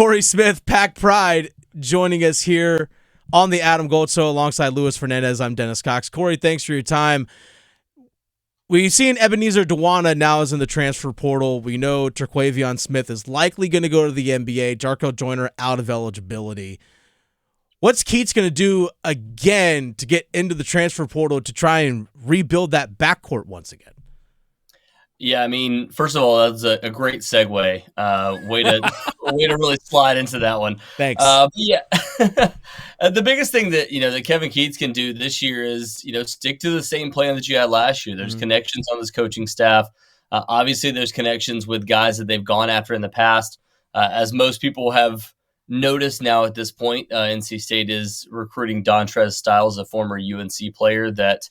Cory Smith, Pack Pride, joining us here on the Adam Gold Show alongside Luis Fernandez. I'm Dennis Cox. Cory, thanks for your time. We've seen Ebenezer Dwana now is in the transfer portal. We know Terquavion Smith is likely going to go to the NBA. Jarkel Joyner out of eligibility. What's Keatts going to do again to get into the transfer portal to try and rebuild that backcourt once again? Yeah, I mean, first of all, that's a great segue. Way to really slide into that one. Thanks. Yeah, the biggest thing that that Kevin Keatts can do this year is stick to the same plan that you had last year. There's connections on this coaching staff. Obviously, there's connections with guys that they've gone after in the past. As most people have noticed now at this point, NC State is recruiting Dontrez Styles, a former UNC player that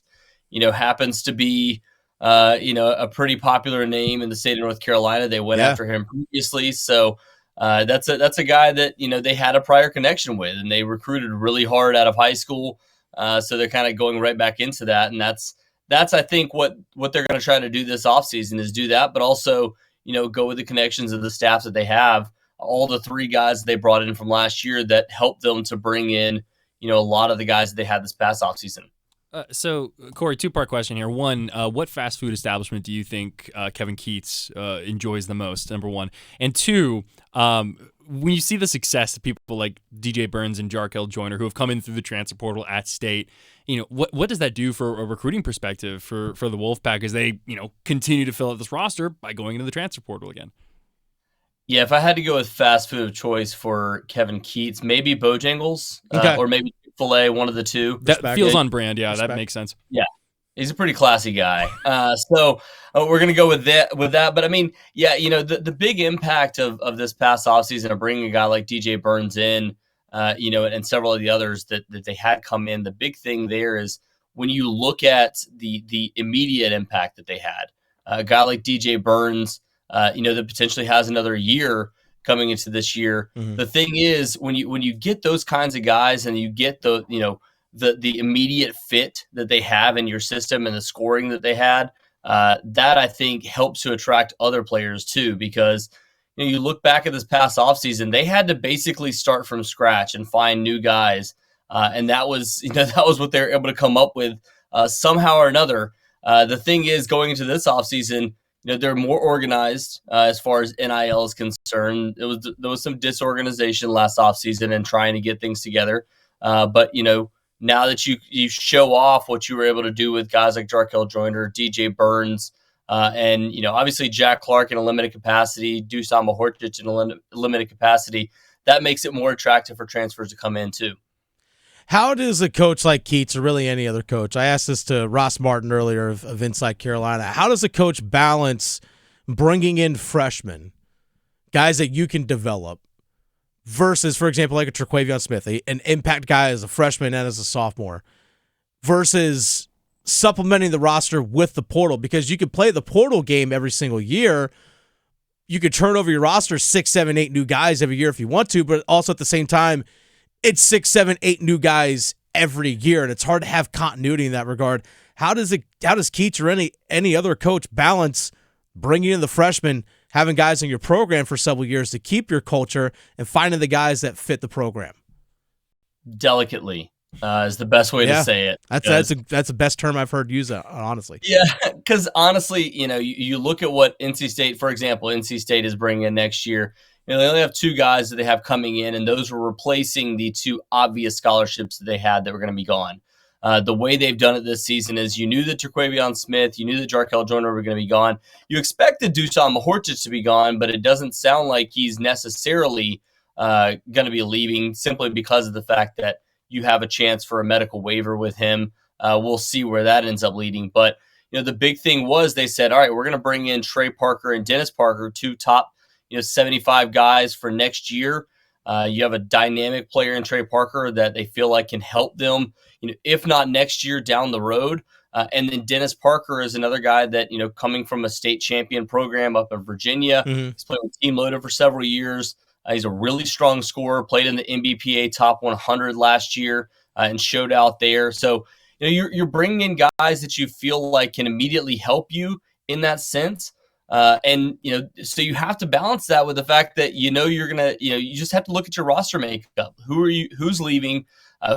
happens to be a pretty popular name in the state of North Carolina. They went after him previously. So that's a guy that, they had a prior connection with, and they recruited really hard out of high school. So they're kind of going right back into that. And that's, I think, what they're going to try to do this offseason is do that, but also, go with the connections of the staff that they have. All the three guys they brought in from last year that helped them to bring in, a lot of the guys that they had this past offseason. So, Cory, two-part question here. One, what fast food establishment do you think Kevin Keatts enjoys the most, number one? And two, when you see the success of people like DJ Burns and Jarkel Joyner who have come in through the transfer portal at State, what does that do for a recruiting perspective for the Wolfpack as they, continue to fill out this roster by going into the transfer portal again? Yeah, if I had to go with fast food of choice for Kevin Keatts, maybe Bojangles or maybe Filet, one of the two. That feels on brand. Yeah, that makes sense. Yeah, he's a pretty classy guy. So we're going to go with that. But I mean, yeah, the big impact of this past offseason of bringing a guy like DJ Burns in, and several of the others that they had come in, the big thing there is when you look at the immediate impact that they had, a guy like DJ Burns, that potentially has another year coming into this year. The thing is, when you get those kinds of guys and you get the immediate fit that they have in your system and the scoring that they had, that I think helps to attract other players too, because you look back at this past offseason, they had to basically start from scratch and find new guys. And that was what they were able to come up with somehow or another. The thing is, going into this offseason, they're more organized as far as NIL is concerned. There was some disorganization last offseason and trying to get things together. But now that you show off what you were able to do with guys like Jarkel Joyner, DJ Burns, and obviously Jack Clark in a limited capacity, Dusan Mahorcic in a limited capacity, that makes it more attractive for transfers to come in too. How does a coach like Keatts, or really any other coach, I asked this to Ross Martin earlier of Inside Carolina, how does a coach balance bringing in freshmen, guys that you can develop, versus, for example, like a Terquavion Smith, an impact guy as a freshman and as a sophomore, versus supplementing the roster with the portal? Because you could play the portal game every single year. You could turn over your roster 6, 7, 8 new guys every year if you want to, but also at the same time, it's 6, 7, 8 new guys every year, and it's hard to have continuity in that regard. How does Keatts or any other coach balance bringing in the freshmen, having guys in your program for several years to keep your culture, and finding the guys that fit the program? Delicately is the best way to say it. That's the best term I've heard used, honestly. Yeah, because honestly, you look at what NC State, for example, NC State is bringing in next year. They only have 2 guys that they have coming in, and those were replacing the 2 obvious scholarships that they had that were going to be gone. The way they've done it this season is you knew that Terquavion Smith, you knew that Jarkel Joyner were going to be gone. You expected Dusan Mahorcic to be gone, but it doesn't sound like he's necessarily going to be leaving simply because of the fact that you have a chance for a medical waiver with him. We'll see where that ends up leading. But the big thing was they said, all right, we're going to bring in Trey Parker and Dennis Parker, 2 top 75 guys for next year. You have a dynamic player in Trey Parker that they feel like can help them, if not next year, down the road. And then Dennis Parker is another guy that, coming from a state champion program up in Virginia. He's played with Team Loda for several years. He's a really strong scorer, played in the NBPA top 100 last year and showed out there. So, you're bringing in guys that you feel like can immediately help you in that sense. And so you have to balance that with the fact that you're gonna you just have to look at your roster makeup. Who's leaving?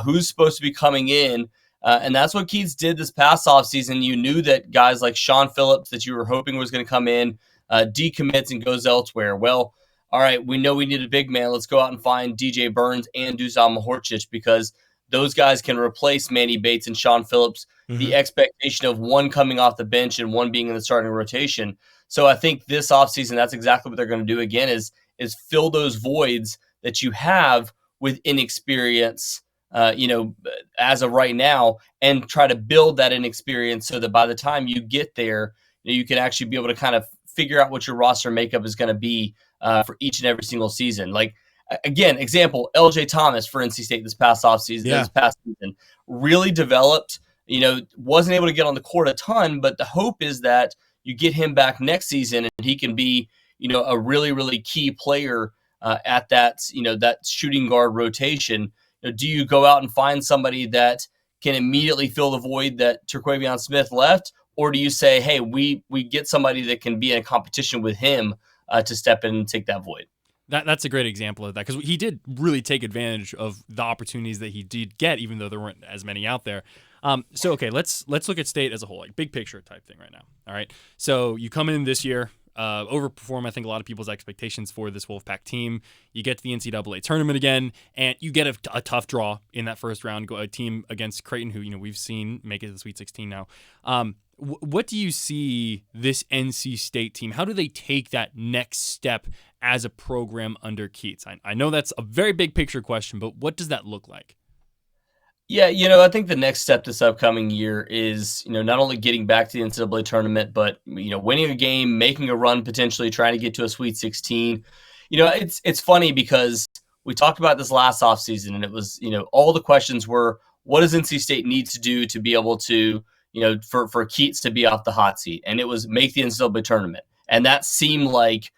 Who's supposed to be coming in? And that's what Keatts did this past offseason. You knew that guys like Sean Phillips that you were hoping was going to come in decommits and goes elsewhere. Well, all right, we know we need a big man. Let's go out and find DJ Burns and Dusan Mahorcic because those guys can replace Manny Bates and Sean Phillips. Mm-hmm. The expectation of one coming off the bench and one being in the starting rotation. So I think this offseason, that's exactly what they're going to do again is fill those voids that you have with inexperience, as of right now, and try to build that inexperience so that by the time you get there, you can actually be able to kind of figure out what your roster makeup is going to be for each and every single season. Like, again, example, LJ Thomas for NC State this past offseason, this past season, really developed, wasn't able to get on the court a ton, but the hope is that you get him back next season and he can be, a really, really key player at that, that shooting guard rotation. Do you go out and find somebody that can immediately fill the void that Terquavion Smith left? Or do you say, hey, we get somebody that can be in a competition with him to step in and take that void? That's a great example of that because he did really take advantage of the opportunities that he did get, even though there weren't as many out there. Okay, let's look at State as a whole, like big picture type thing right now. All right, so you come in this year, overperform, I think, a lot of people's expectations for this Wolfpack team. You get to the NCAA tournament again, and you get a tough draw in that first round, a team against Creighton, who we've seen make it to the Sweet 16 now. What do you see this NC State team? How do they take that next step as a program under Keatts? I know that's a very big picture question, but what does that look like? Yeah, I think the next step this upcoming year is, not only getting back to the NCAA tournament, but, winning a game, making a run, potentially trying to get to a Sweet 16. It's funny because we talked about this last offseason, and it was, all the questions were, what does NC State need to do to be able to, for Keatts to be off the hot seat? And it was make the NCAA tournament. And that seemed like,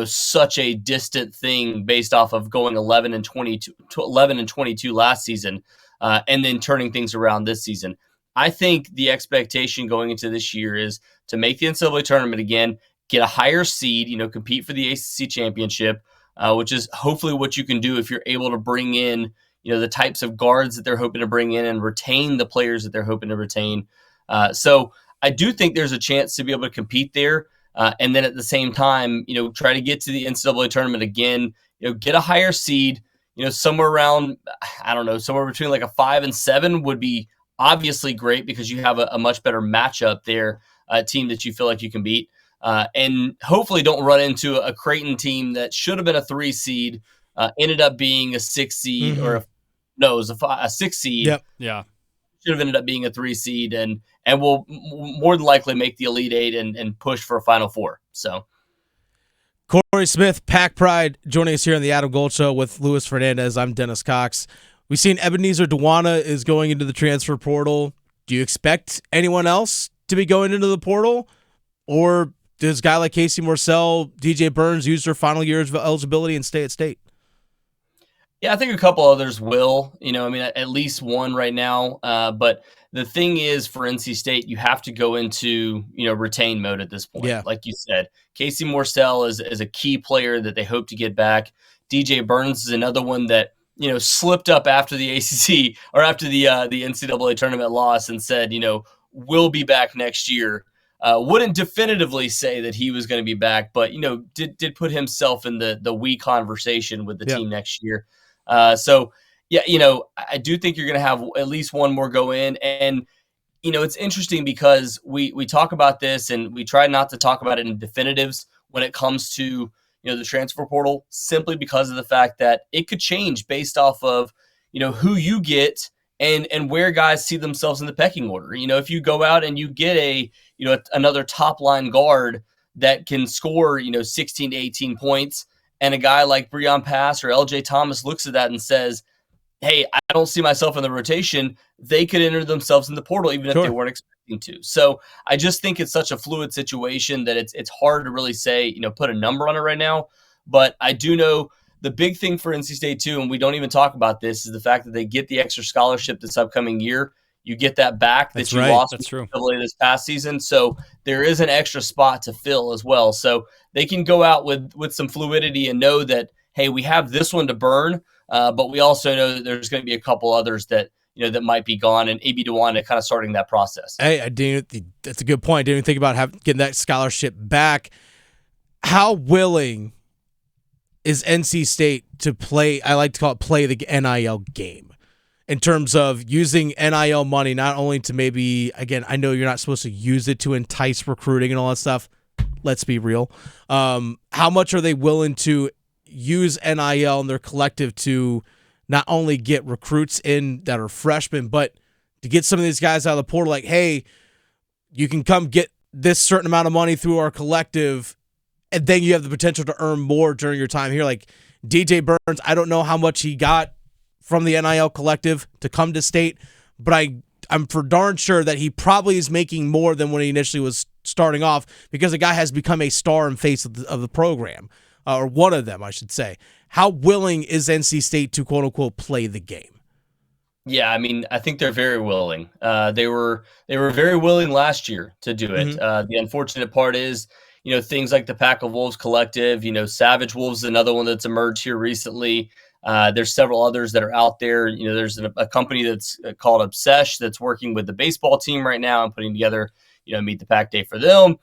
such a distant thing based off of going 11 and 22 last season. And then turning things around this season. I think the expectation going into this year is to make the NCAA tournament again, get a higher seed, compete for the ACC championship, which is hopefully what you can do if you're able to bring in, the types of guards that they're hoping to bring in and retain the players that they're hoping to retain. So I do think there's a chance to be able to compete there. And then at the same time, try to get to the NCAA tournament again, get a higher seed. Somewhere around, I don't know, somewhere between like a 5 and 7 would be obviously great because you have a much better matchup there, a team that you feel like you can beat. And hopefully don't run into a Creighton team that should have been a 3 seed, ended up being a 6 seed, mm-hmm. It was a 6 seed. Yep. Yeah. Should have ended up being a 3 seed and will more than likely make the Elite 8 and push for a Final Four. So. Cory Smith, Pack Pride, joining us here on the Adam Gold Show with Luis Fernandez. I'm Dennis Cox. We've seen Ebenezer Dwana is going into the transfer portal. Do you expect anyone else to be going into the portal? Or does a guy like Casey Morsell, DJ Burns use their final years of eligibility and stay at State? Yeah, I think a couple others will. At least one right now. But the thing is, for NC State, you have to go into, retain mode at this point. Yeah. Like you said, Casey Morsell is a key player that they hope to get back. DJ Burns is another one that, slipped up after the ACC or after the NCAA tournament loss and said, we'll be back next year. Wouldn't definitively say that he was going to be back, but, did put himself in the we conversation with the team next year. So, I do think you're going to have at least one more go in. And, it's interesting because we talk about this and we try not to talk about it in definitives when it comes to, the transfer portal, simply because of the fact that it could change based off of, who you get and where guys see themselves in the pecking order. If you go out and you get another top line guard that can score, 16 to 18 points, and a guy like Breon Pass or LJ Thomas looks at that and says, hey, I don't see myself in the rotation, they could enter themselves in the portal even if they weren't expecting to. So I just think it's such a fluid situation that it's hard to really say, put a number on it right now. But I do know the big thing for NC State too, and we don't even talk about this, is the fact that they get the extra scholarship this upcoming year. you get that back that That's you right. lost That's true. this past season. So there is an extra spot to fill as well. So they can go out with some fluidity and know that, hey, we have this one to burn, but we also know that there's going to be a couple others that that might be gone, and AB DeWanda kind of starting that process. Hey, that's a good point. I didn't even think about getting that scholarship back. How willing is NC State to play? I like to call it play the NIL game. In terms of using NIL money, not only to maybe, again, I know you're not supposed to use it to entice recruiting and all that stuff. Let's be real. How much are they willing to use NIL in their collective to not only get recruits in that are freshmen, but to get some of these guys out of the portal, like, hey, you can come get this certain amount of money through our collective, and then you have the potential to earn more during your time here. Like DJ Burns, I don't know how much he got from the NIL collective to come to State, but I'm for darn sure that he probably is making more than when he initially was starting off, because the guy has become a star and face of the program, or one of them, I should say. How willing is NC State to quote unquote play the game? Yeah, I mean, I think they're very willing. They were very willing last year to do it. The unfortunate part is, things like the Pack of Wolves Collective, Savage Wolves is another one that's emerged here recently. There's several others that are out there. There's a company that's called Obsesh that's working with the baseball team right now and putting together, Meet the Pack Day for them.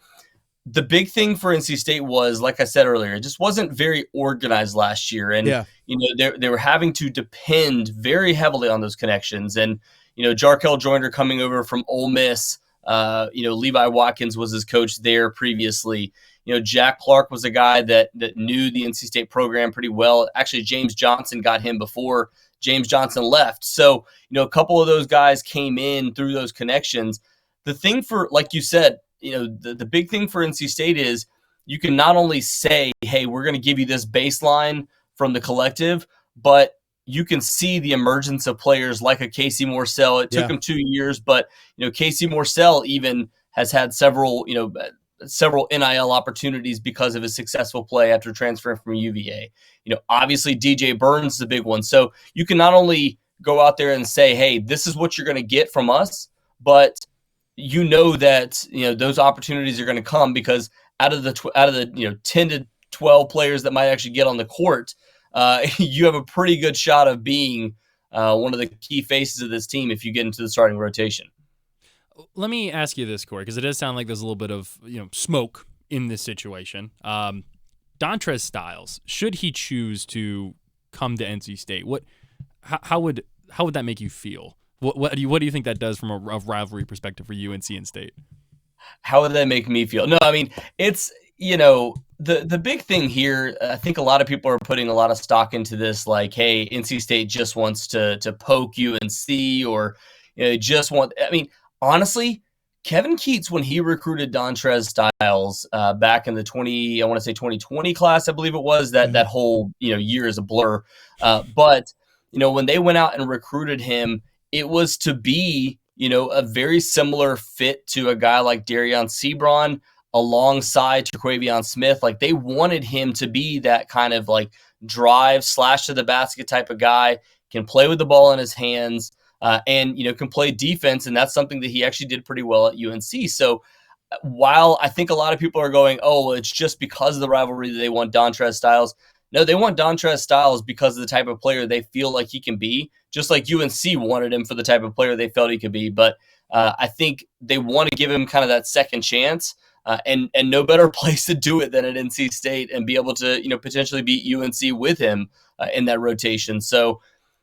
The big thing for NC State was, like I said earlier, it just wasn't very organized last year. And, they were having to depend very heavily on those connections. And, Jarkel Joyner coming over from Ole Miss, Levi Watkins was his coach there previously. Jack Clark was a guy that knew the NC State program pretty well. Actually, James Johnson got him before James Johnson left. So, a couple of those guys came in through those connections. The thing for, like you said, the big thing for NC State is you can not only say, hey, we're going to give you this baseline from the collective, but you can see the emergence of players like a Casey Morsell. It took him 2 years, but Casey Morsell even has had several NIL opportunities because of his successful play after transferring from UVA. Obviously DJ Burns is a big one. So you can not only go out there and say, hey, this is what you're going to get from us, but that those opportunities are going to come, because out of the 10 to 12 players that might actually get on the court, you have a pretty good shot of being one of the key faces of this team if you get into the starting rotation. Let me ask you this, Cory, because it does sound like there's a little bit of smoke in this situation. Dontrez Styles, should he choose to come to NC State, how would that make you feel? What do you think that does from a rivalry perspective for UNC and State? How would that make me feel? No, I mean, it's the big thing here. I think a lot of people are putting a lot of stock into this, like, hey, NC State just wants to poke UNC, or just want. I mean, honestly, Kevin Keatts, when he recruited Dontrez Styles back in the 2020 class, I believe it was, that whole year is a blur. But when they went out and recruited him, it was to be a very similar fit to a guy like Darion Sebron alongside Terquavion Smith. Like, they wanted him to be that kind of like drive slash to the basket type of guy, can play with the ball in his hands. And can play defense, and that's something that he actually did pretty well at UNC. So while I think a lot of people are going, oh, well, it's just because of the rivalry that they want Dontrez Styles. No, they want Dontrez Styles because of the type of player they feel like he can be, just like UNC wanted him for the type of player they felt he could be. But I think they want to give him kind of that second chance, and no better place to do it than at NC State, and be able to potentially beat UNC with him in that rotation. So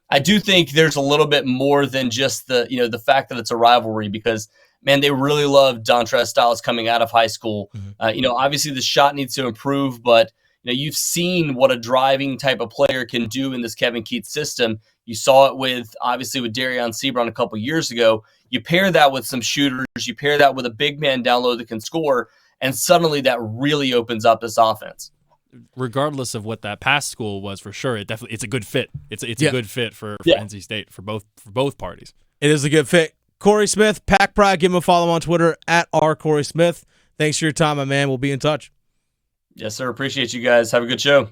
I do think there's a little bit more than just the fact that it's a rivalry, because, man, they really love Dontrez Styles coming out of high school. Obviously the shot needs to improve, but you've seen what a driving type of player can do in this Kevin Keatts system. You saw it with Darion Sebron a couple years ago. You pair that with some shooters, you pair that with a big man down low that can score, and suddenly that really opens up this offense. Regardless of what that past school was, for sure, it's a good fit. It's a good fit for NC State for both parties. It is a good fit. Cory Smith, Pack Pride, give him a follow on Twitter at @RCorySmith. Thanks for your time, my man. We'll be in touch. Yes, sir. Appreciate you guys. Have a good show.